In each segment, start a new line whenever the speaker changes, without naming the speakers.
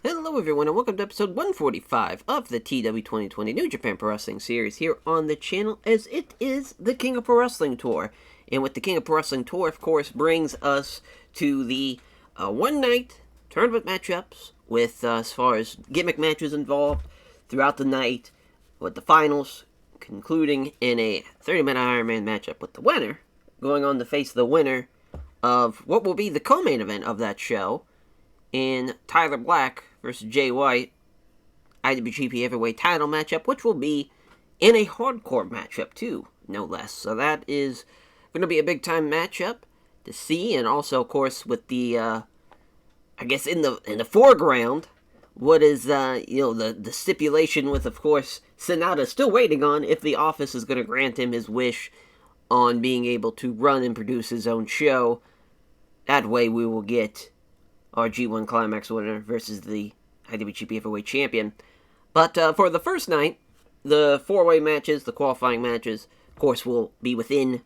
Hello everyone and welcome to episode 145 of the TEW 2020 New Japan Pro Wrestling series here on the channel, as it is the King of Pro Wrestling Tour. And with the King of Pro Wrestling Tour, of course, brings us to the one-night tournament matchups with, as far as gimmick matches involved throughout the night, with the finals concluding in a 30-minute Iron Man matchup with the winner going on to face the winner of what will be the co-main event of that show, in Tyler Black versus Jay White, IWGP Heavyweight title matchup, which will be in a hardcore matchup too, no less. So that is going to be a big time matchup to see, and also, of course, with the, I guess in the foreground, what is the stipulation with, of course, Sonata still waiting on if the office is going to grant him his wish on being able to run and produce his own show. That way, we will get our G1 Climax winner versus the IWGP Heavyweight Champion. But for the first night, the four-way matches, the qualifying matches, of course, will be within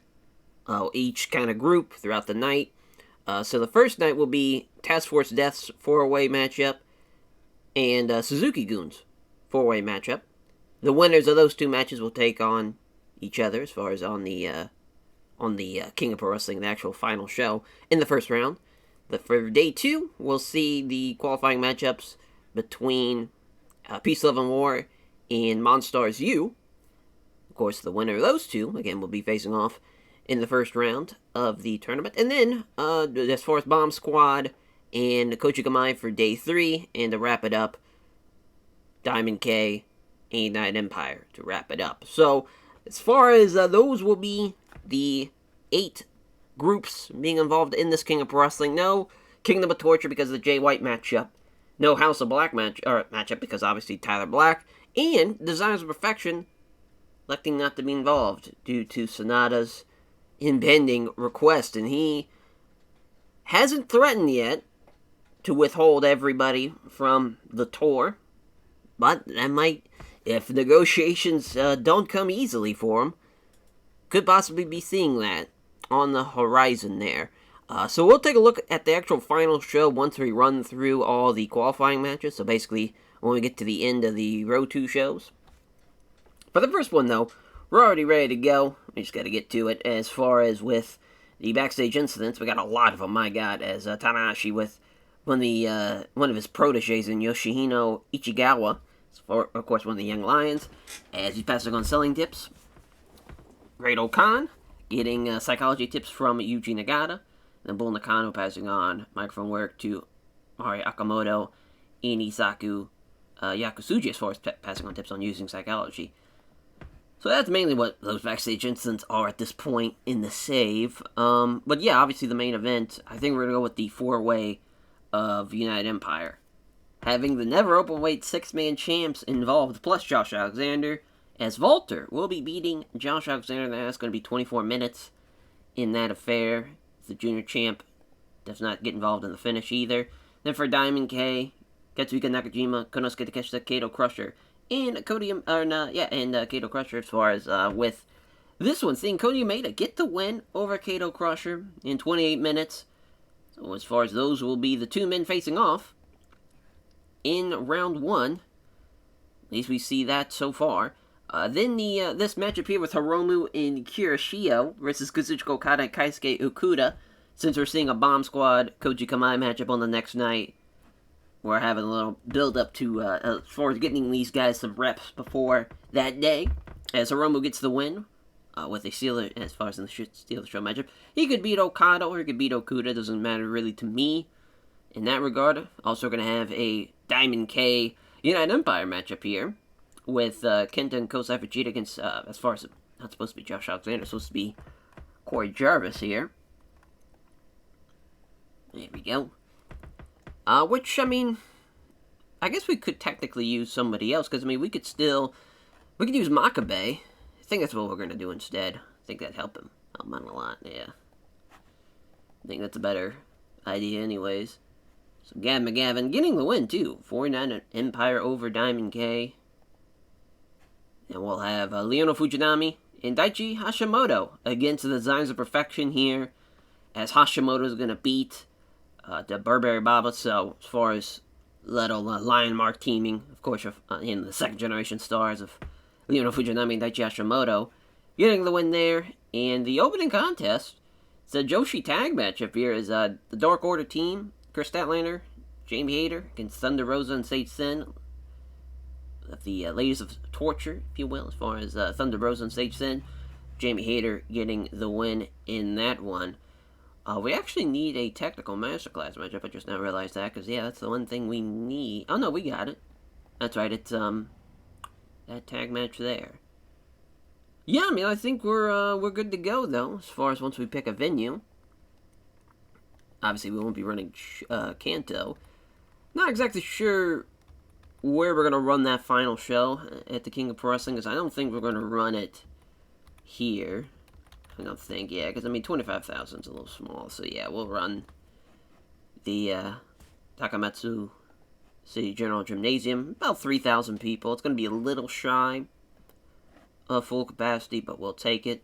each kind of group throughout the night. So the first night will be Task Force Death's four-way matchup and Suzuki-gun's four-way matchup. The winners of those two matches will take on each other as far as on the King of Pro Wrestling, the actual final show, in the first round. For day two, we'll see the qualifying matchups between Peace, Love, and War and Monstars U. Of course, the winner of those two, again, will be facing off in the first round of the tournament. And then, as far as Bomb Squad and Koji Kamai for day three, and to wrap it up, Diamond K and United Empire to wrap it up. So, as far as those will be the 8 groups being involved in this King of Pro Wrestling. No Kingdom of Torture because of the Jay White matchup. No House of Black matchup because obviously Tyler Black. And Designs of Perfection electing not to be involved due to Sonata's impending request. And he hasn't threatened yet to withhold everybody from the tour. But that might, if negotiations don't come easily for him, could possibly be seeing that on the horizon there. So we'll take a look at the actual final show once we run through all the qualifying matches. So basically, when we get to the end of the Row 2 shows. For the first one, though, we're already ready to go. We just got to get to it. As far as with the backstage incidents, we got a lot of them, my God, as Tanahashi with one of his proteges in Yoshihino Ichigawa, of course, one of the Young Lions, as he's passing on selling tips. Great Okan getting psychology tips from Yuji Nagata. Then Bull Nakano passing on microphone work to Mari Akamoto and Isaku Yakusuji as far as passing on tips on using psychology. So that's mainly what those backstage incidents are at this point in the save. But yeah, obviously the main event, I think we're going to go with the 4-way of United Empire. Having the never open-weight 6-man champs involved, plus Josh Alexander, as Walter will be beating Josh Alexander. That's going to be 24 minutes in that affair. The junior champ does not get involved in the finish either. Then for Diamond K, Katsuhiko Nakajima, Konosuke Takeshita, Kato Crusher, and Kato Crusher. As far as with this one, seeing Cody Umeda get the win over Kato Crusher in 28 minutes. So as far as those will be the two men facing off in round 1. At least we see that so far. Then this matchup here with Hiromu and Kirishio versus Kazuchika Okada and Keisuke Okuda. Since we're seeing a Bomb Squad Koji Kamai matchup on the next night, we're having a little build up to as far as getting these guys some reps before that day. As Hiromu gets the win with a Steeler, as far as in the Steeler Show matchup, he could beat Okada or he could beat Okuda. Doesn't matter really to me in that regard. Also going to have a Diamond K United Empire matchup here with Kenta and Kosai Fujita against, as far as, not supposed to be Josh Alexander, it's supposed to be Corey Jarvis here. There we go. Which, I mean, I guess we could technically use somebody else, because, I mean, we could use Makabe. I think that's what we're going to do instead. I think that'd help him out a lot, yeah. I think that's a better idea anyways. So Gab McGavin getting the win, too. 49 Empire over Diamond K. And we'll have Leono Fujinami and Daichi Hashimoto against the Designs of Perfection here, as Hashimoto is going to beat the Burberry Baba. So as far as little Lion Mark teaming, of course, in the second generation stars of Leona Fujinami and Daichi Hashimoto, getting the win there. And the opening contest, it's a Joshi tag matchup here, is the Dark Order team, Chris Statlander, Jamie Hayter against Thunder Rosa and Sage Sin, the Ladies of Torture, if you will, as far as Thunder Rosa and Sage Sin. Jamie Hayter getting the win in that one. We actually need a technical masterclass matchup. I just now realized that, because, yeah, that's the one thing we need. Oh, no, we got it. That's right, it's, that tag match there. Yeah, I mean, I think we're good to go, though, as far as once we pick a venue. Obviously, we won't be running Kanto. Not exactly sure where we're going to run that final show at the King of Pro Wrestling, because I don't think we're going to run it here. I don't think, yeah, because, I mean, 25,000 is a little small, so, yeah, we'll run the Takamatsu City General Gymnasium, about 3,000 people. It's going to be a little shy of full capacity, but we'll take it.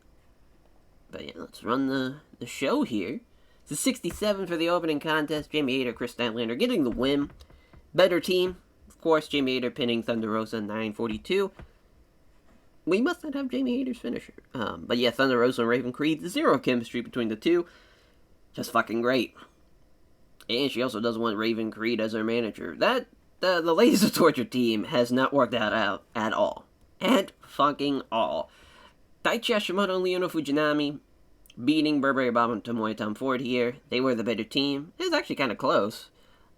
But, yeah, let's run the show here. It's a 67 for the opening contest. Jamie Hayter, Chris Statlander getting the win. Better team. Of course, Jamie Hayter pinning Thunder Rosa 942. We must not have Jamie Hayter's finisher. But yeah, Thunder Rosa and Raven Creed, zero chemistry between the two. Just fucking great. And she also doesn't want Raven Creed as her manager. The Ladies of Torture team has not worked that out at all. At fucking all. Daichi Hashimoto and Leona Fujinami beating Burberry Bob and Tomoe Tom Ford here. They were the better team. It was actually kind of close.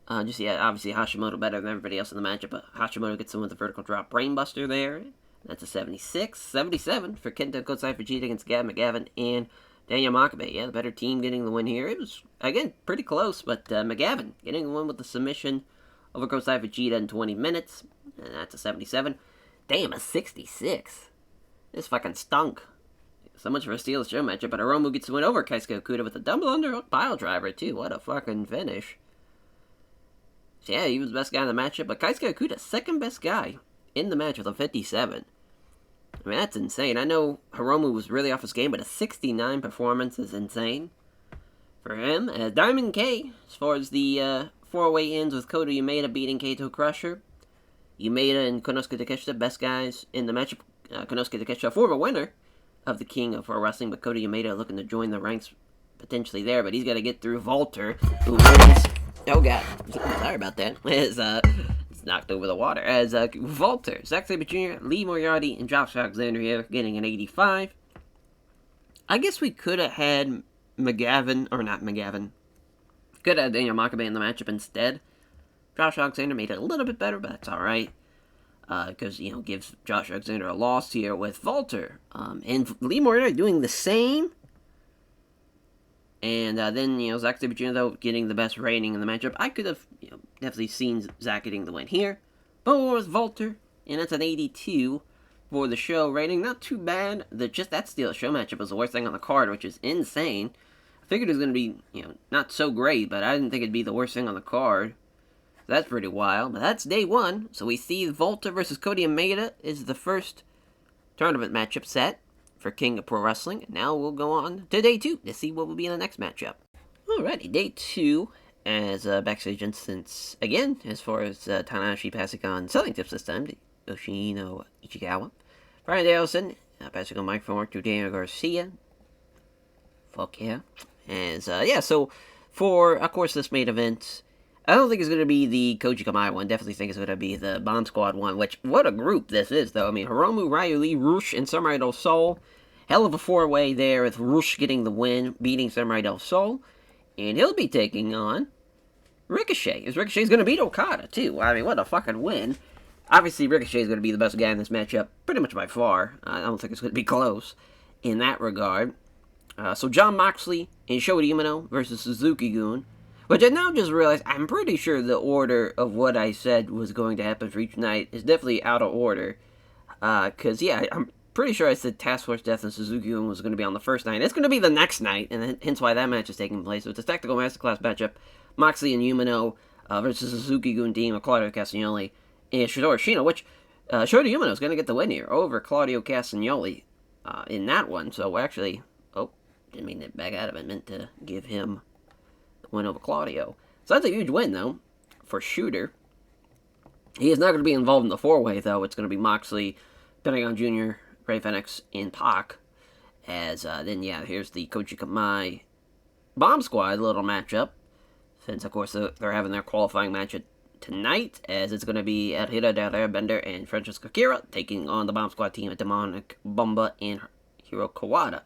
Obviously Hashimoto better than everybody else in the matchup, but Hashimoto gets in with the vertical drop brainbuster there. That's a 76. 77 for Kenta Kosai Fujita against Gab McGavin and Daniel Makabe. Yeah, the better team getting the win here. It was, again, pretty close, but McGavin getting the win with the submission over Kosai Fujita in 20 minutes. And that's a 77. Damn, a 66. This fucking stunk. So much for a Steel Show matchup, but Hiromu gets the win over Keisuke Okuda with a double underhook pile driver, too. What a fucking finish. So yeah, he was the best guy in the matchup, but Keisuke Okuda, second best guy in the match with a 57. I mean, that's insane. I know Hiromu was really off his game, but a 69 performance is insane for him. Diamond K, as far as the four-way ends with Kota Umeda beating Kaito Crusher. Umeda and Konosuke Takeshita, best guys in the matchup. Konosuke Takeshita, former winner of the King of Pro Wrestling, but Kota Umeda looking to join the ranks potentially there, but he's got to get through Volter, who wins. Oh god, sorry about that. It's knocked over the water. As Volter, Zack Sabre Jr., Lee Moriarty, and Josh Alexander here getting an 85. I guess we could have had McGavin, or not McGavin. Could have had Daniel Makabe in the matchup instead. Josh Alexander made it a little bit better, but that's alright. Because, gives Josh Alexander a loss here with Volter. And Lee Moriarty doing the same. And then, Zack Sabre Jr., though, getting the best rating in the matchup. I could have, definitely seen Zack getting the win here. But with Volter, and that's an 82 for the show rating. Not too bad. That Steel Show matchup was the worst thing on the card, which is insane. I figured it was going to be, not so great, but I didn't think it'd be the worst thing on the card. So that's pretty wild. But that's day one. So we see Volter versus Cody Umeda is the first tournament matchup set for King of Pro Wrestling. Now we'll go on to day two to see what will be in the next matchup. Alrighty, day two, as backstage instance again, as far as Tanahashi passing on selling tips this time to Yoshino Ichikawa. Brian Danielson passing on microphone work to Daniel Garcia. Fuck yeah. As, so for, of course, this main event, I don't think it's going to be the Koji Kamai one. Definitely think it's going to be the Bomb Squad one, which, what a group this is, though. I mean, Hiromu, Ryu Lee, Rush, and Samurai Del Sol. Hell of a four-way there with Rush getting the win, beating Samurai Del Sol. And he'll be taking on Ricochet. Because Ricochet's going to beat Okada, too. I mean, what a fucking win. Obviously, Ricochet's going to be the best guy in this matchup, pretty much by far. I don't think it's going to be close in that regard. So Jon Moxley and Shota Umino versus Suzuki-gun. Which I now just realized, I'm pretty sure the order of what I said was going to happen for each night is definitely out of order. Because, I'm pretty sure I said Task Force Death and Suzuki-gun was going to be on the first night. It's going to be the next night, and hence why that match is taking place. So it's a Tactical Masterclass matchup. Moxley and Umino versus Suzuki-gun team of Claudio Castagnoli and Shota Ishino, which Shota Umino is going to get the win here over Claudio Castagnoli in that one. So actually, didn't mean to back out of it. Meant to give him win over Claudio. So that's a huge win, though, for Shooter. He is not going to be involved in the four-way, though. It's going to be Moxley, Pentagon Jr., Ray Phoenix, and Pac. Then, here's the Koji Kamai Bomb Squad little matchup. Since, of course, they're having their qualifying match tonight, as it's going to be El Hira del Airbender and Francesco Akira taking on the Bomb Squad team at Demonic Bomba and Hiro Kawato,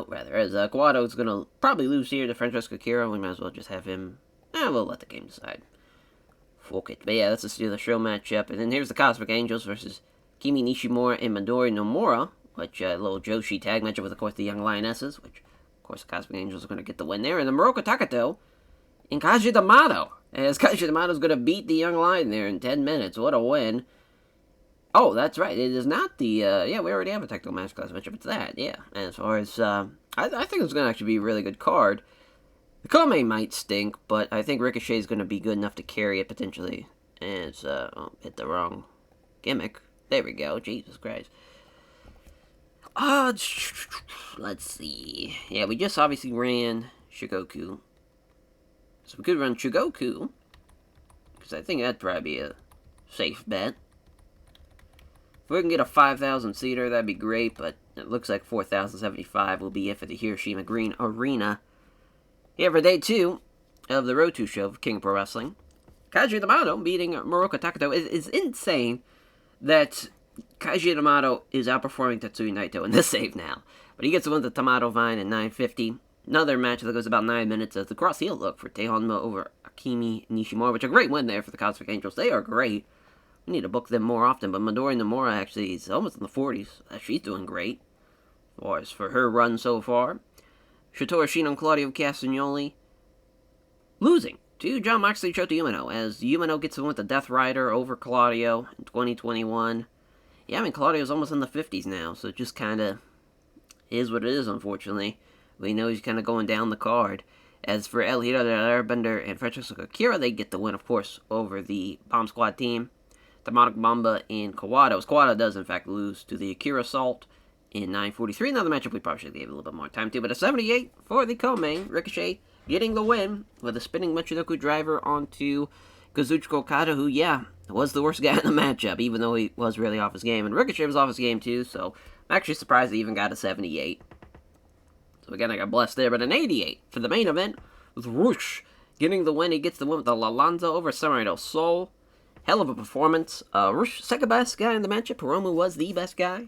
rather. As Kawato is going to probably lose here to Francesco Akira. We might as well just have him. We'll let the game decide. Fuck it. But yeah, let's just do the show matchup. And then here's the Cosmic Angels versus Kimi Nishimura and Midori Nomura, which a little Joshi tag matchup with, of course, the Young Lionesses, which, of course, the Cosmic Angels are going to get the win there. And the Moroka Takato and Kaji D'Amato, as Kaji D'Amato's going to beat the Young Lion there in 10 minutes. What a win. Oh, that's right. It is not the, we already have a technical match class matchup. It's that, yeah. As far as, I think it's going to actually be a really good card. The Kome might stink, but I think Ricochet is going to be good enough to carry it potentially. As, hit the wrong gimmick. There we go. Jesus Christ. Let's see. Yeah, we just obviously ran Shigoku. So we could run Shigoku, because I think that'd probably be a safe bet. If we can get a 5,000 seater, that'd be great, but it looks like 4,075 will be it for the Hiroshima Green Arena. Here for day 2 of the Road 2 show of King of Pro Wrestling. Kaji D'Amato beating Moroka Takato. Is insane that Kaji D'Amato is outperforming Tetsuya Naito in this save now. But he gets the win with the Tomato Vine at 950. Another match that goes about 9 minutes as the cross heel look for Teihonma over Akimi Nishimura, which is a great win there for the Cosmic Angels. They are great. We need to book them more often, but Midori Nomura actually is almost in the 40s. She's doing great. As for her run so far, Shotaro Ashino and Claudio Castagnoli losing to Jon Moxley and Shota Umino, as Umino gets the win with the Death Rider over Claudio in 2021. Yeah, I mean, Claudio's almost in the 50s now, so it just kind of is what it is, unfortunately. We know he's kind of going down the card. As for El Hira del Airbender and Francesco Akira, they get the win, of course, over the Bomb Squad team. Demonic Bomba and Kawato. Kawato does, in fact, lose to the Akira Assault in 9:43. Another matchup we probably should have gave a little bit more time to, but a 78 for the co-main. Ricochet getting the win with a spinning Michinoku driver onto Kazuchika Okada, who, was the worst guy in the matchup, even though he was really off his game. And Ricochet was off his game, too, so I'm actually surprised he even got a 78. So again, I got blessed there, but an 88 for the main event with Rush getting the win. He gets the win with the Lalanza over Samurai del Sol. Hell of a performance. Rush, second best guy in the matchup. Hiromu was the best guy.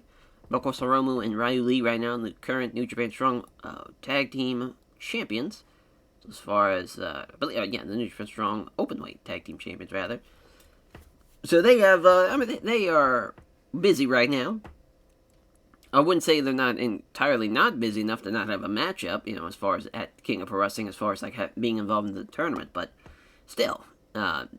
But of course, Hiromu and Ryu Lee right now, the current New Japan Strong Tag Team Champions. As far as, the New Japan Strong Openweight Tag Team Champions, rather. So they have, they are busy right now. I wouldn't say they're not entirely not busy enough to not have a matchup, as far as at King of Pro Wrestling, as far as like being involved in the tournament, but still,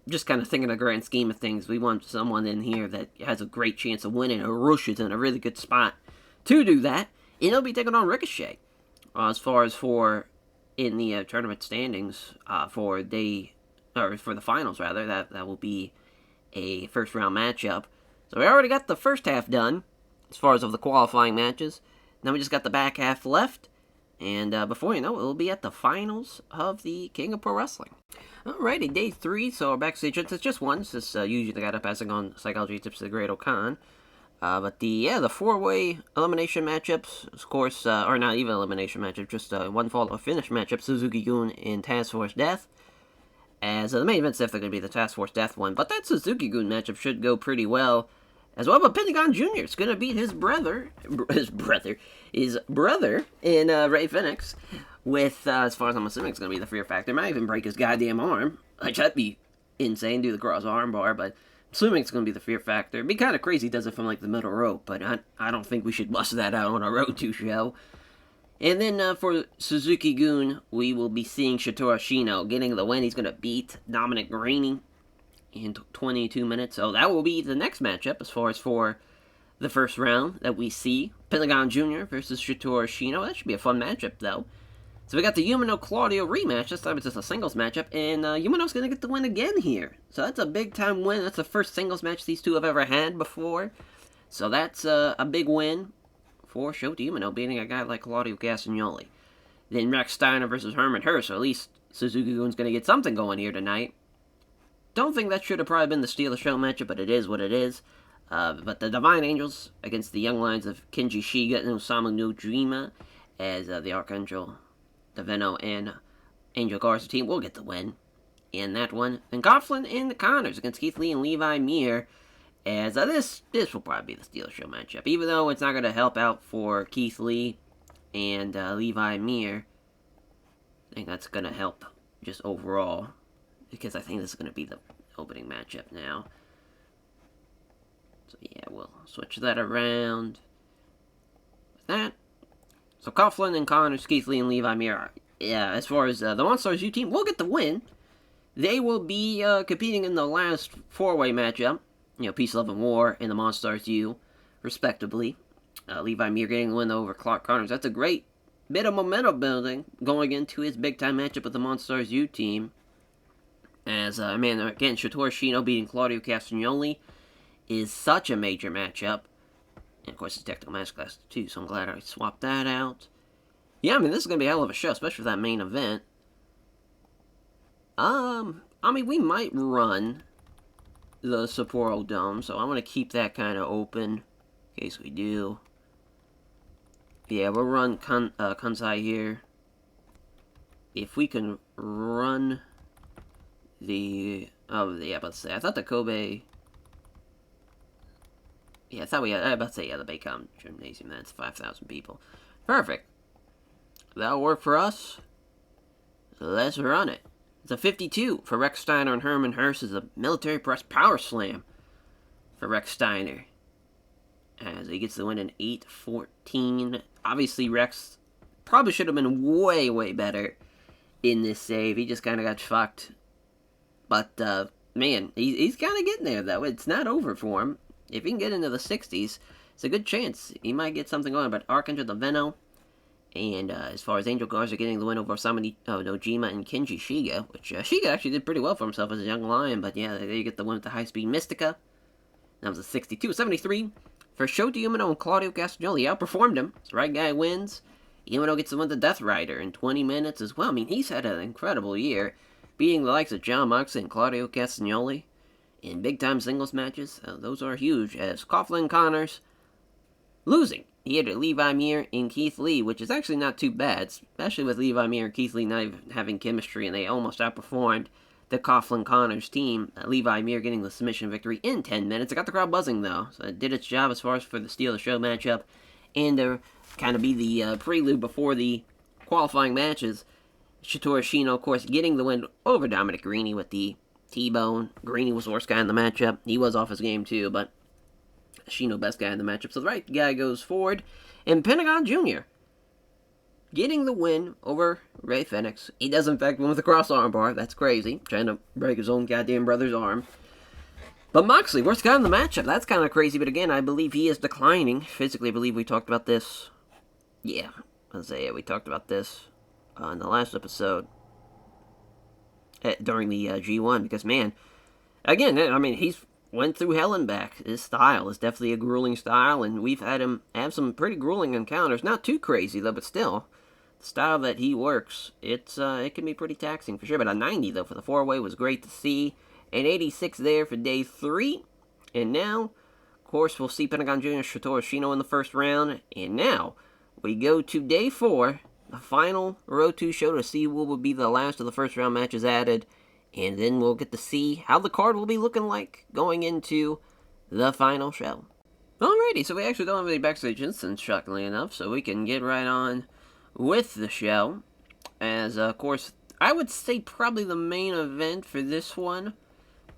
just kind of thinking the grand scheme of things, we want someone in here that has a great chance of winning. Rush is in a really good spot to do that, and he'll be taking on Ricochet. As far as for in the tournament standings for the finals, rather, that will be a first round matchup. So we already got the first half done. As far as of the qualifying matches. Now we just got the back half left. And before you know it, we'll be at the finals of the King of Pro Wrestling. Alrighty, day 3. So our backstage entrance is just once. This usually the guy passing on psychology tips to the Great Okan. But the 4-way elimination matchups, of course, or not even elimination matchup, just one fall or finish matchup, Suzuki-gun and Task Force Death. As the main event's definitely going to be the Task Force Death one. But that Suzuki-gun matchup should go pretty well. As well, but Pentagon Jr. is going to beat his brother in Ray Phoenix with, as far as I'm assuming, it's going to be the Fear Factor. Might even break his goddamn arm, which that'd be insane, do the cross arm bar, but assuming it's going to be the Fear Factor. It'd be kind of crazy, does it from like the middle rope, but I don't think we should bust that out on a Road 2 show. And then for Suzuki-gun, we will be seeing Shotaro Ashino getting the win. He's going to beat Dominic Garrini in 22 minutes. So that will be the next matchup as far as for the first round that we see. Pentagon Jr. versus Shotaro Ashino. That should be a fun matchup, though. So we got the Umino-Claudio rematch. This time it's just a singles matchup. And Umino's going to get the win again here. So that's a big-time win. That's the first singles match these two have ever had before. So that's a big win for Shota Umino, beating a guy like Claudio Castagnoli. Then Rex Steiner versus Herman Hurst. So at least Suzuki-gun's going to get something going here tonight. don't think that should have probably been the steal of the show matchup, but it is what it is. But the Divine Angels against the Young Lions of Kenji Shiga and Osamu Nojima, as the Archangel, the Venom, and Angel Garza team will get the win in that one. And Coughlin and the Connors against Keith Lee and Levi Mir, as this will probably be the steal of the show matchup. Even though it's not going to help out for Keith Lee and Levi Mir, I think that's going to help just overall, because I think this is going to be the opening matchup now. So yeah, we'll switch that around with that. So Coughlin and Connors, Keith Lee and Levi Mir, yeah, as far as the Monstars U team, will get the win. They will be competing in the last four-way matchup. Peace, Love, and War and the Monstars U, respectively. Levi Mir getting the win over Clark Connors. That's a great bit of momentum building going into his big-time matchup with the Monstars U team. As, again, Shotaro Ashino beating Claudio Castagnoli is such a major matchup. And, of course, it's Technical Master Class, too, so I'm glad I swapped that out. Yeah, this is going to be a hell of a show, especially for that main event. We might run the Sapporo Dome, so I'm going to keep that kind of open in case we do. Yeah, we'll run Kansai here. If we can run the... Oh, yeah, let's say. I thought the Kobe... Yeah, I thought we had... I was about to say, yeah, the Baycom Gymnasium. That's 5,000 people. Perfect. That'll work for us. So let's run it. It's a 52 for Rex Steiner and Herman Hurst. Is a military press power slam for Rex Steiner, as he gets the win in 8-14. Obviously, Rex probably should have been way, way better in this save. He just kind of got fucked. But, man, he's kind of getting there, though. It's not over for him. If he can get into the 60s, it's a good chance he might get something going. But Archangel the Venom, and as far as Angel Garza getting the win over Osamu Nojima and Kenji Shiga, which Shiga actually did pretty well for himself as a young lion. But, yeah, there you get the win with the high-speed Mystica. That was a 62-73. For Shota Umino and Claudio Castagnoli, outperformed him. So right guy wins. Umino gets the win with the Death Rider in 20 minutes as well. He's had an incredible year, beating the likes of John Moxley and Claudio Castagnoli in big-time singles matches. Those are huge, as Coughlin Connors losing. He had Levi Mir and Keith Lee, which is actually not too bad, especially with Levi Mir and Keith Lee not even having chemistry, and they almost outperformed the Coughlin Connors team. Levi Mir getting the submission victory in 10 minutes. It got the crowd buzzing, though, so it did its job as far as for the steal of the show matchup, and to kind of be the prelude before the qualifying matches. Shotaro Ashino, of course, getting the win over Dominic Garrini with the T-Bone. Garrini was the worst guy in the matchup. He was off his game, too, but Ashino best guy in the matchup. So the right guy goes forward. And Pentagon Jr. getting the win over Ray Fenix. He does, in fact, win with a cross armbar. That's crazy. Trying to break his own goddamn brother's arm. But Moxley, worst guy in the matchup. That's kind of crazy, but again, I believe he is declining. Physically, I believe we talked about this. Yeah, we talked about this in the last episode. During the G1, because, man, again, he's went through hell and back. His style is definitely a grueling style, and we've had him have some pretty grueling encounters. Not too crazy, though, but still, the style that he works, it can be pretty taxing, for sure. But a 90, though, for the four-way was great to see. An 86 there for day 3. And now, of course, we'll see Pentagon Jr. Shotaro Ashino in the first round. And now, we go to day 4. The final Road 2 show to see what will be the last of the first round matches added. And then we'll get to see how the card will be looking like going into the final show. Alrighty, so we actually don't have any backstage incidents, shockingly enough, so we can get right on with the show. As, of course, I would say probably the main event for this one,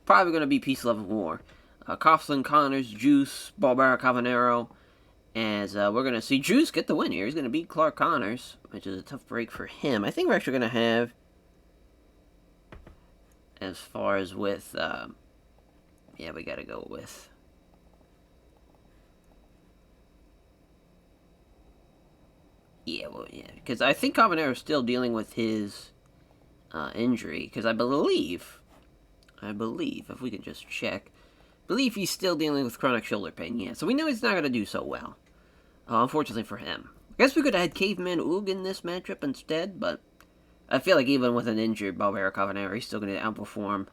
probably going to be Peace, Love, and War. Coughlin Connors, Juice, Barbara Cavanero, as we're going to see Juice get the win here. He's going to beat Clark Connors, which is a tough break for him. I think we're actually going to have, as far as with, yeah, we got to go with, yeah, because I think Cavanero is still dealing with his injury, because I believe, if we can just check, believe he's still dealing with chronic shoulder pain, yeah, so we know he's not going to do so well. Unfortunately for him. I guess we could have had Caveman Oog in this matchup instead, but I feel like even with an injured Barbara Cavanero, he's still going to outperform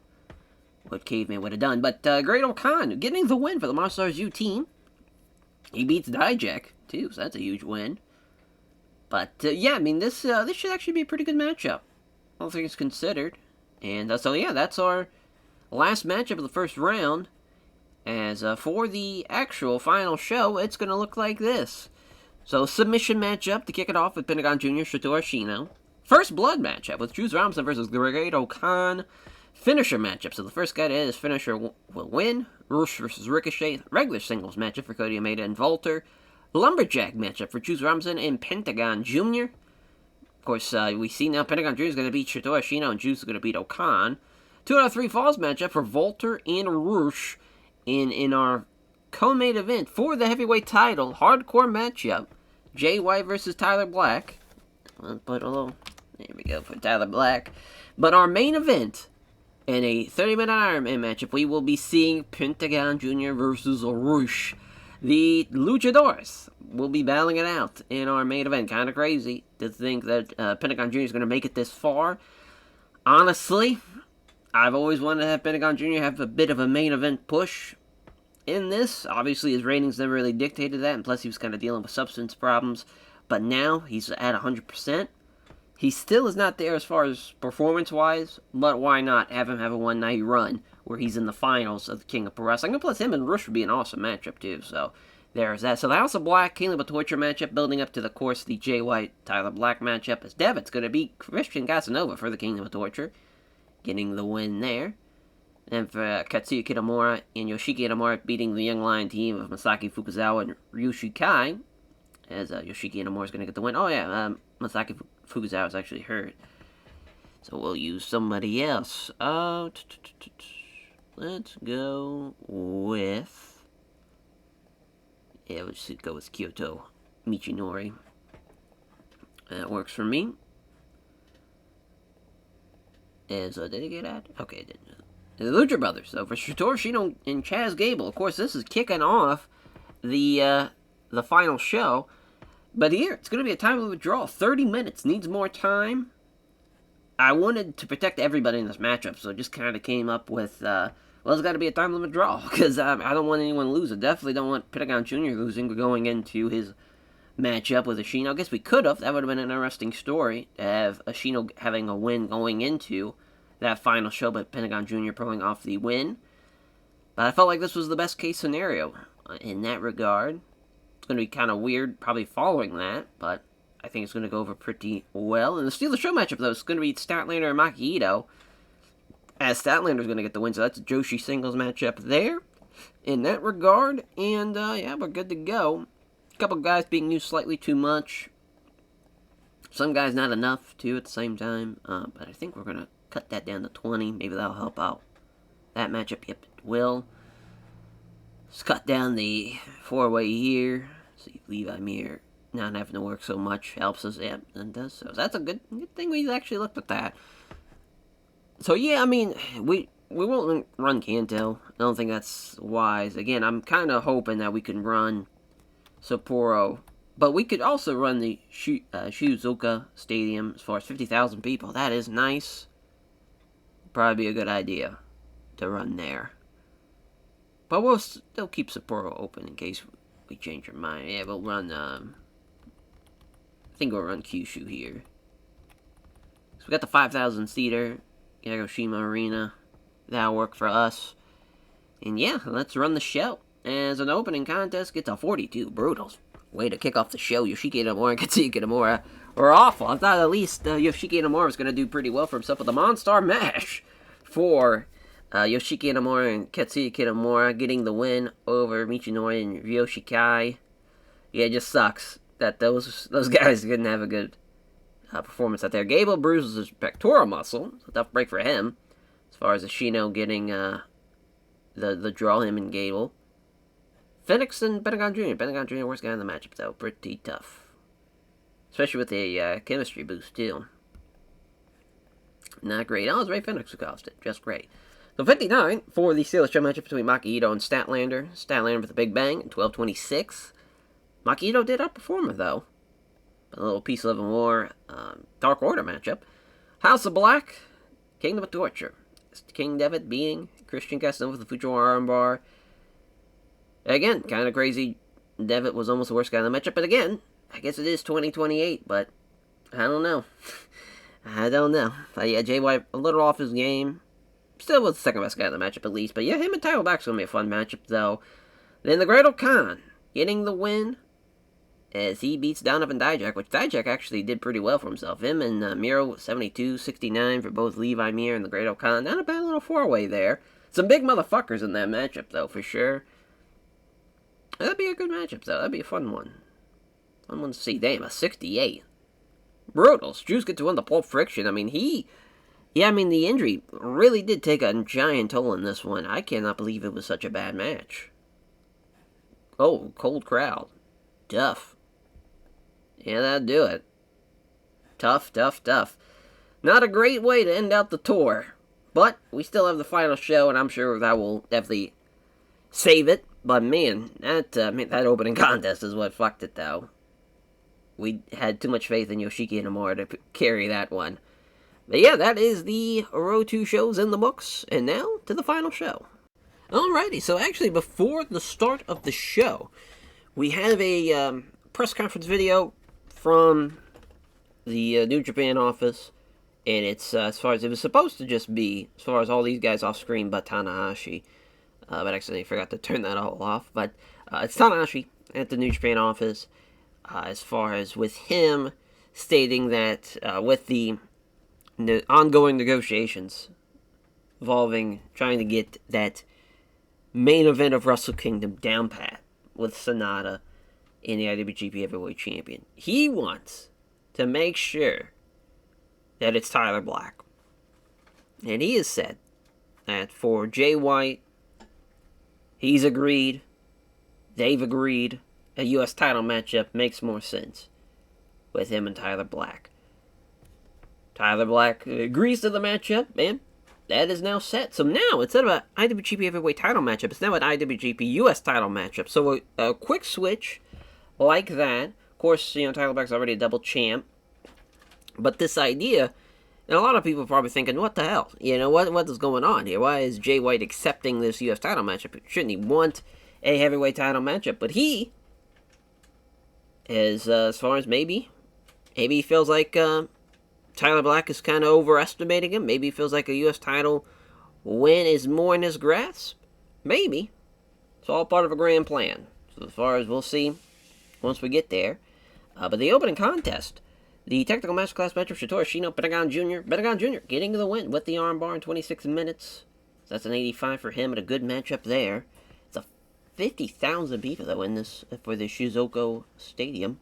what Caveman would have done. But Great Khan getting the win for the Monstars U team. He beats Dijak, too, so that's a huge win. But, yeah, I mean, this should actually be a pretty good matchup. All things considered. And so, yeah, that's our last matchup of the first round. As for the actual final show, it's going to look like this. So, submission matchup to kick it off with Pentagon Jr., Shito Ashino. First blood matchup with Juice Robinson versus Great Khan. Finisher matchup. So, the first guy to hit his finisher will win. Rush versus Ricochet. Regular singles matchup for Cody Omega and Volter. Lumberjack matchup for Juice Robinson and Pentagon Jr. Of course, we see now Pentagon Jr. is going to beat Shito Ashino and Juice is going to beat Okan. 2 out of 3 falls matchup for Volter and Rush in our co-main event for the heavyweight title. Hardcore matchup. Jay White versus Tyler Black. I'll put a little... There we go for Tyler Black. But our main event, in a 30-minute Iron Man matchup, we will be seeing Pentagon Jr. versus Rush. The Luchadores will be battling it out in our main event. Kind of crazy to think that Pentagon Jr. is going to make it this far. Honestly, I've always wanted to have Pentagon Jr. have a bit of a main event push in this. Obviously, his ratings never really dictated that, and plus he was kind of dealing with substance problems. But now he's at 100%. He still is not there as far as performance-wise, but why not have him have a one-night run where he's in the finals of the King of Pro Wrestling? And plus, him and Rush would be an awesome matchup, too. So, there's that. So, the House of Black, Kingdom of Torture matchup, building up to, the course, the Jay White-Tyler Black matchup. As Devitt's going to beat Christian Casanova for the Kingdom of Torture, getting the win there. And for Katsuya Kitamura and Yoshiki Inamura beating the Young Lion team of Masaki Fukuzawa and Ryushi Kai, as Yoshiki Inamura is going to get the win. Oh, yeah, Masaki Fukuzawa is actually hurt. So we'll use somebody else. Let's go with... Yeah, let's go with Kyoto Michinori. That works for me. As, did he get added? Okay, it didn't. The Lucha Brothers. So for Shito Ashino and Chaz Gable. Of course, this is kicking off the final show. But here, it's going to be a time of withdrawal. 30 minutes. Needs more time. I wanted to protect everybody in this matchup, so it just kind of came up with, well, it's got to be a time limit draw, because I don't want anyone to lose. I definitely don't want Pentagon Jr. losing going into his matchup with Ashino. I guess we could have. That would have been an interesting story, to have Ashino having a win going into that final show, but Pentagon Jr. pulling off the win. But I felt like this was the best case scenario in that regard. It's going to be kind of weird probably following that, but I think it's going to go over pretty well. And the Steal the Show matchup, though, is going to be Statlander and Maki Ito, as Statlander's going to get the win, so that's a Joshi singles matchup there in that regard. And, yeah, we're good to go. A couple guys being used slightly too much. Some guys not enough, too, at the same time. But I think we're going to cut that down to 20. Maybe that'll help out that matchup. Yep, it will. Let's cut down the 4-way here. See if Levi Mir not having to work so much helps us. Yeah, and does so. That's a good thing we actually looked at that. So yeah, I mean, we won't run Kanto. I don't think that's wise. Again, I'm kind of hoping that we can run Sapporo, but we could also run the Shizuoka Stadium as far as 50,000 people. That is nice. Probably be a good idea to run there. But we'll still keep Sapporo open in case we change our mind. Yeah, we'll run, I think we'll run Kyushu here. So we got the 5,000-seater, Yagoshima Arena. That'll work for us. And yeah, let's run the show. As an opening contest gets a 42. Brutal. Way to kick off the show. Yoshiki Inamura and Katsuya Kitamura were awful. I thought at least Yoshiki Inamura was going to do pretty well for himself with the Monstar Mash for Yoshiki Inamura and Katsuya Kitamura getting the win over Michinori and Ryoshi Kai. Yeah, it just sucks that those guys didn't have a good performance out there. Gable bruises his pectoral muscle. It's a tough break for him. As far as Ashino getting the draw, him and Gable. Phoenix and Pentagon Jr. Pentagon Jr. worst guy in the matchup, though. Pretty tough. Especially with a chemistry boost, too. Not great. Oh, it was Ray Phoenix who caused it. Just great. So 59 for the Steelers Show matchup between Maki Ito and Statlander. Statlander with a big bang at 12:26. Maki Ito did outperform her, though. A little Peace, Love, and War Dark Order matchup. House of Black, Kingdom of Torture. King Devitt beating Christian Castle with the Future armbar. Again, kind of crazy. Devitt was almost the worst guy in the matchup, but again, I guess it is 2028, but I don't know. I don't know. But yeah, Jay White a little off his game. Still was the second best guy in the matchup at least, but yeah, him and Tyler Black's going to be a fun matchup though. Then the Great Khan getting the win as he beats Donovan Dijak, which Dijak actually did pretty well for himself. Him and Miro 72-69 for both Levi Mir and the Great Khan. Not a bad little four-way there. Some big motherfuckers in that matchup though, for sure. That'd be a good matchup, though. That'd be a fun one. Fun one to see. Damn, a 68. Brutal. Juice gets to win the Pulp Friction. I mean, the injury really did take a giant toll in this one. I cannot believe it was such a bad match. Oh, cold crowd. Tough. Yeah, that'd do it. Tough. Not a great way to end out the tour. But we still have the final show, and I'm sure that will definitely save it. But man, that opening contest is what fucked it, though. We had too much faith in Yoshiki Inamura to carry that one. But yeah, that is the Row 2 shows in the books. And now, to the final show. Alrighty, so actually, before the start of the show, we have a press conference video from the New Japan office. And it's, as far as it was supposed to just be, as far as all these guys off screen but Tanahashi. But actually, I forgot to turn that all off. But it's Tanahashi at the New Japan office. As far as with him stating that with the ongoing negotiations involving trying to get that main event of Wrestle Kingdom down pat with Sonata in the IWGP Heavyweight Champion, he wants to make sure that it's Tyler Black. And he has said that for Jay White, he's agreed, they've agreed, a U.S. title matchup makes more sense with him and Tyler Black. Tyler Black agrees to the matchup, and that is now set. So now, instead of an IWGP Heavyweight title matchup, it's now an IWGP U.S. title matchup. So a quick switch like that. Of course, Tyler Black's already a double champ. But this idea, and a lot of people are probably thinking, what the hell? What is going on here? Why is Jay White accepting this U.S. title matchup? Shouldn't he want a heavyweight title matchup? But he is, as far as maybe he feels like Tyler Black is kind of overestimating him. Maybe he feels like a U.S. title win is more in his grasp. Maybe. It's all part of a grand plan. So as far as we'll see once we get there. But the opening contest, the Technical Masterclass match of Satoru Shino, Pentagon Jr. Pentagon Jr. getting the win with the armbar in 26 minutes. So that's an 85 for him and a good matchup there. It's a 50,000 people, though, in this for the Shizuoka Stadium.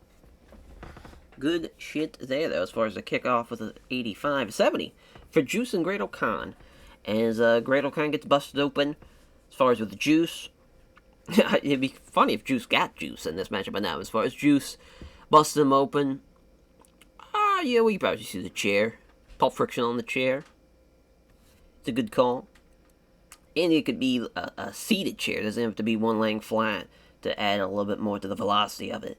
Good shit there, though, as far as the kickoff with an 85. 70 for Juice and Great Khan. As Great Khan gets busted open, as far as with Juice, it'd be funny if Juice got Juice in this matchup, but now, as far as Juice busted him open, yeah, we probably see the chair. Pulp Friction on the chair. It's a good call. And it could be a seated chair. It doesn't have to be one laying flat to add a little bit more to the velocity of it.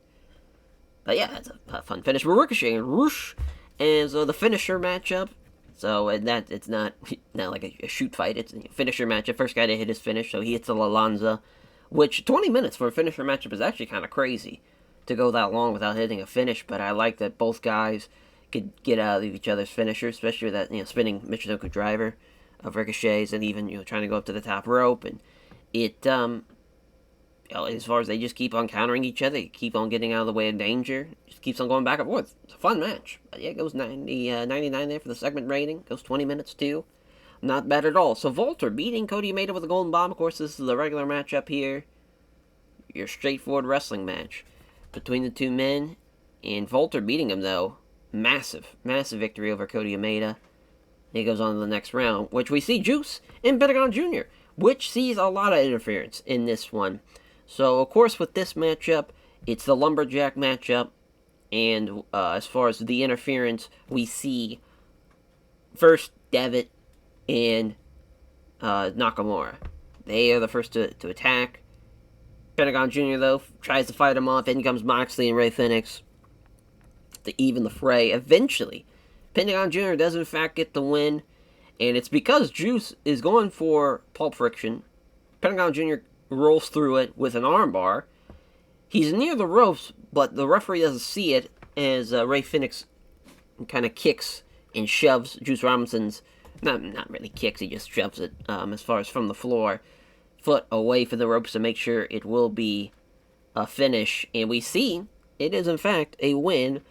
But yeah, it's a fun finish. We're Ricochet and Roosh as the finisher matchup. So it's not like a shoot fight. It's a finisher matchup. First guy to hit his finish, so he hits the Lalanza. Which 20 minutes for a finisher matchup is actually kind of crazy to go that long without hitting a finish. But I like that both guys could get out of each other's finishers, especially with that spinning Michinoku driver of Ricochet's, and even trying to go up to the top rope. And it as far as they just keep on countering each other, they keep on getting out of the way of danger, just keeps on going back and forth. It's a fun match. But yeah, it goes 99 there for the segment rating. Goes 20 minutes too. Not bad at all. So Volter beating Cody Umeda with a golden bomb. Of course, this is the regular matchup here. Your straightforward wrestling match between the two men. And Volter beating him, though. Massive victory over Cody Umeda. He goes on to the next round, which we see Juice and Pentagon Jr., which sees a lot of interference in this one. So, of course, with this matchup, it's the Lumberjack matchup. And as far as the interference, we see first Devitt and Nakamura. They are the first to attack. Pentagon Jr., though, tries to fight him off. In comes Moxley and Ray Phoenix to even the fray. Eventually, Pentagon Jr. does in fact get the win And it's because Juice is going for Pulp Friction. Pentagon Jr. rolls through it with an armbar. He's near the ropes, but the referee doesn't see it as Ray Phoenix kind of kicks and shoves Juice Robinson's, not really kicks, he just shoves it as far as from the floor, foot away from the ropes to make sure it will be a finish. And we see it is, in fact, a win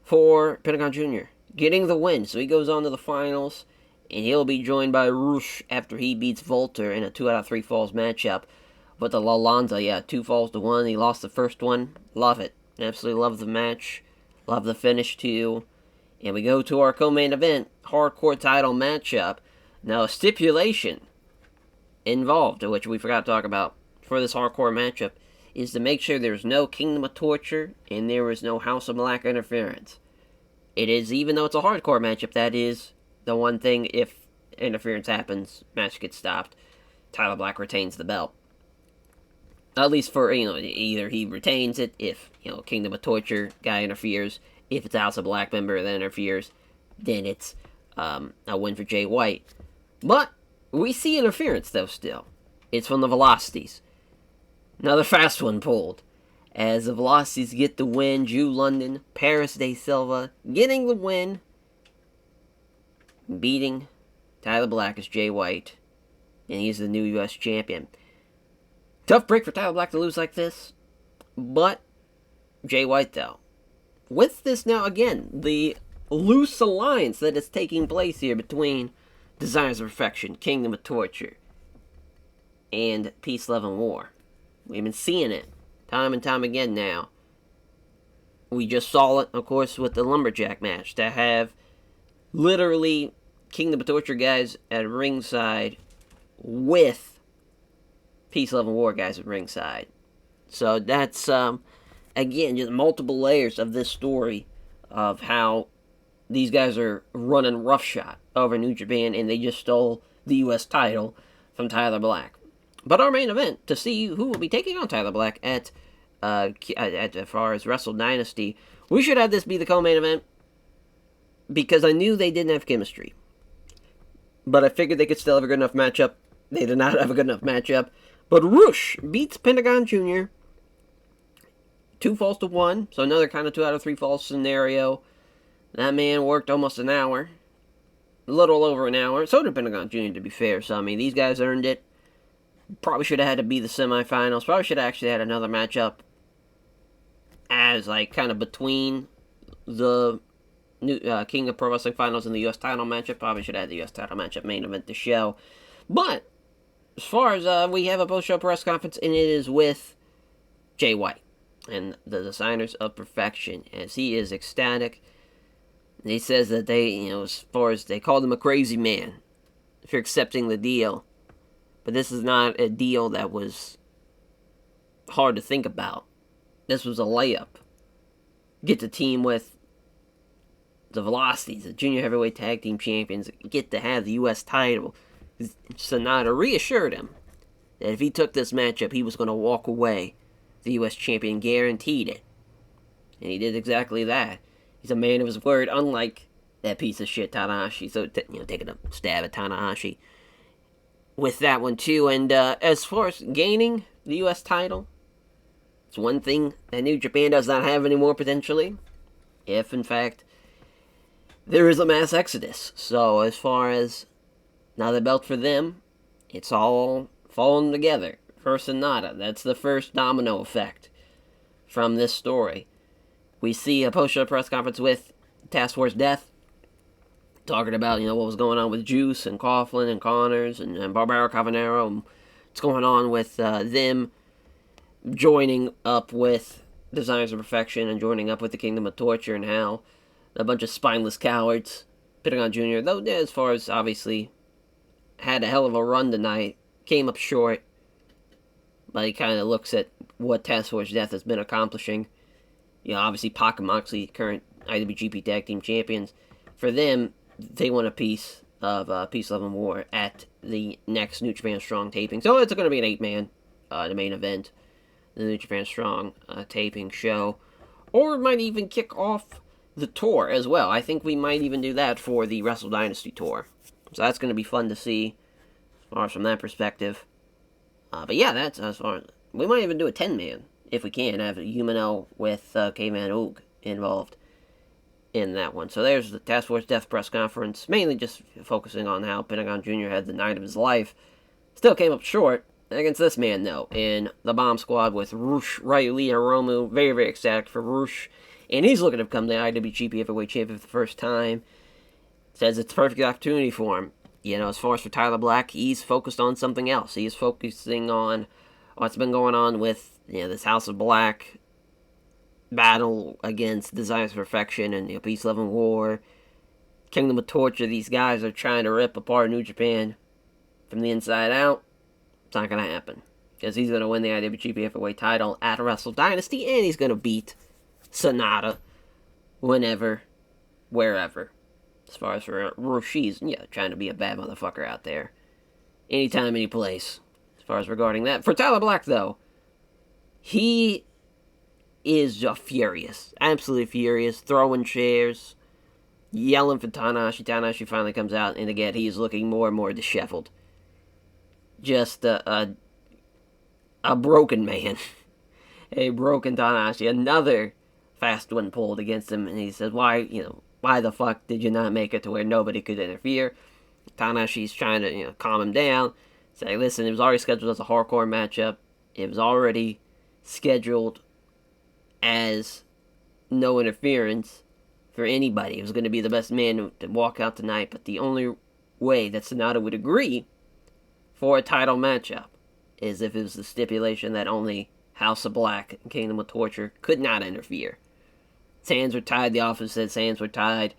for Pentagon Jr., getting the win. So he goes on to the finals, and he'll be joined by Rush after he beats Volter in a 2 out of 3 falls matchup. But the La Lanza, 2 falls to 1. He lost the first one. Love it. Absolutely love the match. Love the finish, too. And we go to our co-main event, hardcore title matchup. Now, a stipulation involved, which we forgot to talk about for this hardcore matchup, is to make sure there's no Kingdom of Torture and there is no House of Black interference. It is, even though it's a hardcore matchup, that is the one thing. If interference happens, match gets stopped, Tyler Black retains the belt. At least for, either he retains it if, Kingdom of Torture guy interferes. If it's House of Black member that interferes, then it's a win for Jay White. But we see interference, though, still. It's from the Velocities. Another fast one pulled. As the Velocities get the win, Drew London, Paris De Silva getting the win, beating Tyler Black as Jay White, and he's the new U.S. champion. Tough break for Tyler Black to lose like this, but Jay White, though. With this now, again, the loose alliance that is taking place here between Desires of Perfection, Kingdom of Torture, and Peace, Love, and War. We've been seeing it time and time again now. We just saw it, of course, with the Lumberjack match, to have literally Kingdom of Torture guys at ringside with Peace, Love, and War guys at ringside. So that's, again, just multiple layers of this story of how these guys are running roughshod over New Japan, and they just stole the U.S. title from Tyler Black. But our main event, to see who will be taking on Tyler Black at as far as Wrestle Dynasty, we should have this be the co-main event, because I knew they didn't have chemistry. But I figured they could still have a good enough matchup. They did not have a good enough matchup. But Rush beats Pentagon Jr. 2 falls to 1, so another kind of 2 out of 3 falls scenario. That man worked almost an hour. A little over an hour. So did Pentagon Jr., to be fair. So, these guys earned it. Probably should have had to be the semifinals. Probably should have actually had another matchup as, kind of between the new King of Pro Wrestling Finals and the U.S. title matchup. Probably should have had the U.S. title matchup main event to show. But as far as we have a post-show press conference, and it is with Jay White and the Designers of Perfection, as he is ecstatic. And he says that they, as far as they called him a crazy man for accepting the deal. But this is not a deal that was hard to think about. This was a layup. Get to team with the Velocities, the Junior Heavyweight Tag Team Champions, get to have the U.S. title. Sonata reassured him that if he took this matchup, he was going to walk away the U.S. champion, guaranteed it. And he did exactly that. He's a man of his word, unlike that piece of shit Tanahashi. So, taking a stab at Tanahashi with that one, too. And as far as gaining the U.S. title, it's one thing that New Japan does not have anymore, potentially. If, in fact, there is a mass exodus. So, as far as now the belt for them, it's all falling together for Sonata. That's the first domino effect from this story. We see a post-show press conference with Task Force Death, talking about, what was going on with Juice and Coughlin and Connors and Barbaro Cavanero, and what's going on with them joining up with Designers of Perfection and joining up with the Kingdom of Torture, and how a bunch of spineless cowards, Pentagon Jr., though as far as obviously had a hell of a run tonight, came up short, but he kind of looks at what Task Force Death has been accomplishing. Obviously Pac and Moxley, current IWGP Tag Team Champions. For them, they want a piece of Peace, Love, and War at the next New Japan Strong taping. So it's going to be an 8-man, the main event, the New Japan Strong taping show. Or it might even kick off the tour as well. I think we might even do that for the Wrestle Dynasty tour. So that's going to be fun to see as far as from that perspective. But yeah, that's as far as... We might even do a 10-man, if we can, have Humano with Caveman Oog involved in that one. So there's the Task Force Death press conference, mainly just focusing on how Pentagon Jr. had the night of his life. Still came up short against this man, though, in the Bomb Squad with Roosh, Ryuli, and Hiromu. Very, very ecstatic for Roosh. And he's looking to become the IWGP Heavyweight Champion for the first time. Says it's a perfect opportunity for him. You know, as far as for Tyler Black, he's focused on something else. He is focusing on what's been going on with, you know, this House of Black battle against Desires of Perfection and, you know, Peace, Love, and War. Kingdom of Torture. These guys are trying to rip apart New Japan from the inside out. It's not going to happen. Because he's going to win the IWGP Heavyweight title at Wrestle Dynasty, and he's going to beat Sonata whenever, wherever. As far as for Roshi's, yeah, trying to be a bad motherfucker out there. Anytime, any place. As far as regarding that. For Tyler Black, though, he is just furious. Absolutely furious. Throwing chairs. Yelling for Tanahashi. Tanahashi finally comes out, and again, he's looking more and more disheveled. Just a broken man. A broken Tanahashi. Another fast one pulled against him, and he says, why the fuck did you not make it to where nobody could interfere? Tanahashi's trying to, calm him down. Say, listen, it was already scheduled as a hardcore matchup. It was already scheduled as no interference for anybody. It was going to be the best man to walk out tonight, but the only way that Sonata would agree for a title matchup is if it was the stipulation that only House of Black and Kingdom of Torture could not interfere. His hands were tied, the office said his hands were tied,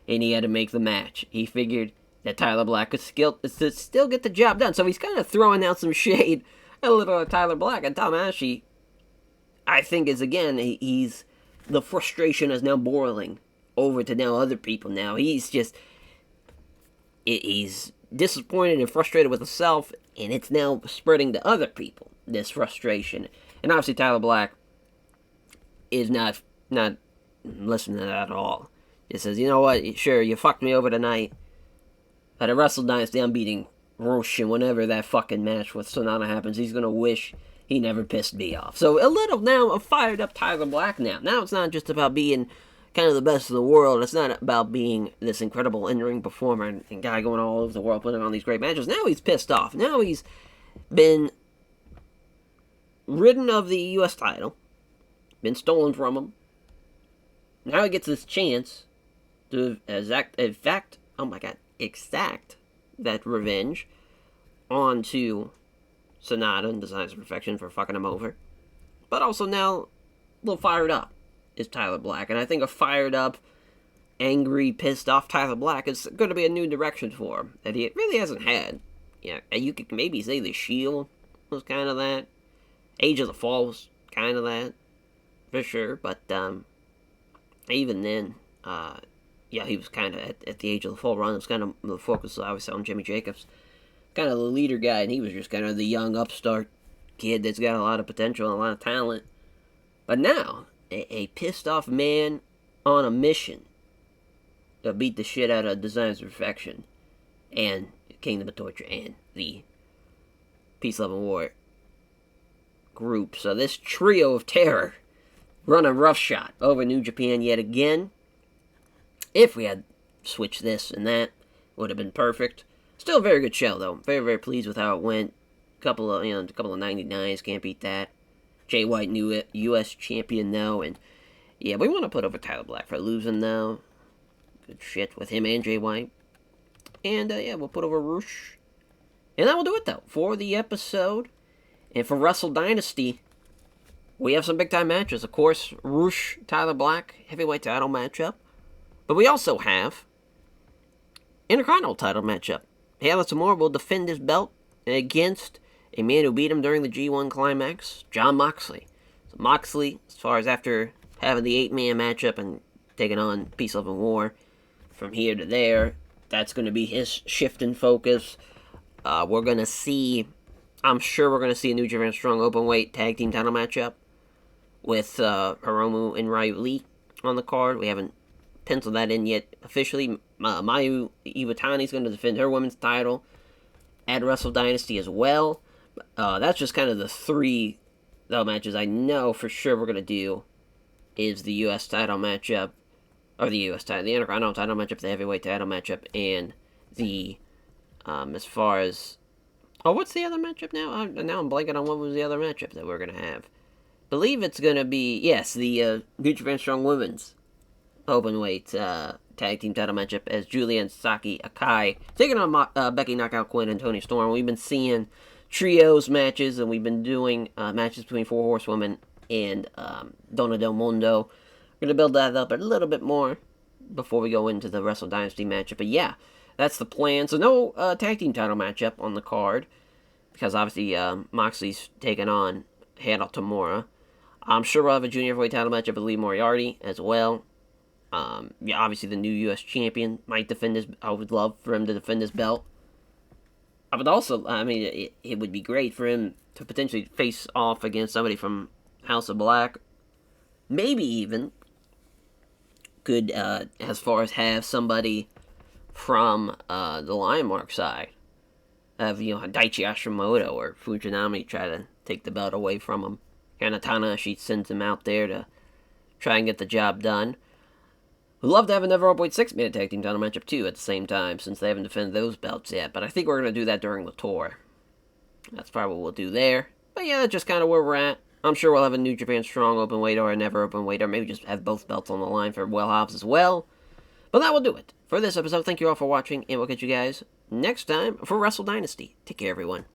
and he had to make the match. He figured that Tyler Black could still get the job done. So he's kind of throwing out some shade a little at Tyler Black. And Tanahashi, I think, is again, the frustration is now boiling over to now other people now. He's disappointed and frustrated with himself, and it's now spreading to other people, this frustration. And obviously Tyler Black is not listening to that at all. He says, you know what, sure, you fucked me over tonight. At a Wrestle Dynasty, I'm beating Roche, and whenever that fucking match with Sonata happens, he's going to wish he never pissed me off. So a little now, a fired up Tyler Black now. Now it's not just about being kind of the best in the world. It's not about being this incredible in-ring performer and guy going all over the world putting on these great matches. Now he's pissed off. Now he's been ridden of the U.S. title. Been stolen from him. Now he gets this chance to exact that revenge onto Sonata and Designs of Perfection for fucking him over. But also now, a little fired up is Tyler Black. And I think a fired up, angry, pissed off Tyler Black is going to be a new direction for him that he really hasn't had. Yeah, you could maybe say The Shield was kind of that. Age of the Fall was kind of that, for sure. But even then, he was kind of at the Age of the Fall run. It was kind of the focus, obviously, on Jimmy Jacobs. Kind of the leader guy, and he was just kind of the young upstart kid that's got a lot of potential and a lot of talent. But now, a pissed off man on a mission to beat the shit out of Designs of Perfection and Kingdom of Torture and the Peace, Love, and War group. So this trio of terror running roughshod over New Japan yet again. If we had switched this and that, would have been perfect. Still a very good show, though. Very, very pleased with how it went. A couple of 99s, can't beat that. Jay White, new U.S. champion, though. And, yeah, we want to put over Tyler Black for losing, though. Good shit with him and Jay White. And, we'll put over Roosh. And that will do it, though, for the episode. And for Wrestle Dynasty, we have some big-time matches. Of course, Roosh, Tyler Black, heavyweight title matchup. But we also have Intercontinental title matchup. Hail Tamura will defend his belt against a man who beat him during the G1 Climax, Jon Moxley. So Moxley, as far as after having the 8-man matchup and taking on Peace, Love, and War from here to there, that's going to be his shift in focus. We're going to see, I'm sure we're going to see a New Japan Strong Openweight Tag Team title matchup with Hiromu and Ryu Lee on the card. We haven't penciled that in yet officially. Mayu Iwatani's going to defend her women's title at Wrestle Dynasty as well. That's just kind of the three matches I know for sure we're going to do is the U.S. title matchup, or the U.S. title, the Intercontinental title matchup, the heavyweight title matchup, and the, as far as, what's the other matchup now? Now I'm blanking on what was the other matchup that we're going to have. Believe it's going to be, yes, the New Japan Strong Women's Openweight Tag Team title matchup as Julia and Saki Akai taking on Becky Knockout Quinn and Toni Storm. We've been seeing trios matches, and we've been doing matches between Four Horsewomen and Donna Del Mundo. We're going to build that up a little bit more before we go into the Wrestle Dynasty matchup. But yeah, that's the plan. So no tag team title matchup on the card, because obviously Moxley's taking on Hana Tamura. I'm sure we'll have a junior heavyweight title matchup with Lee Moriarty as well. Yeah, obviously the new U.S. champion might defend his. I would love for him to defend his belt. I would also, I mean, it would be great for him to potentially face off against somebody from House of Black. Maybe even could, as far as have somebody from the Lion Mark side. Have, Daichi Hashimoto or Fujinami try to take the belt away from him. Kanatana, she sends him out there to try and get the job done. We'd love to have another Openweight 6-man tag team title matchup, too, at the same time, since they haven't defended those belts yet. But I think we're going to do that during the tour. That's probably what we'll do there. But yeah, that's just kind of where we're at. I'm sure we'll have a New Japan Strong Openweight or a Never Openweight, or maybe just have both belts on the line for Will Hobbs as well. But that will do it for this episode. Thank you all for watching, and we'll catch you guys next time for Wrestle Dynasty. Take care, everyone.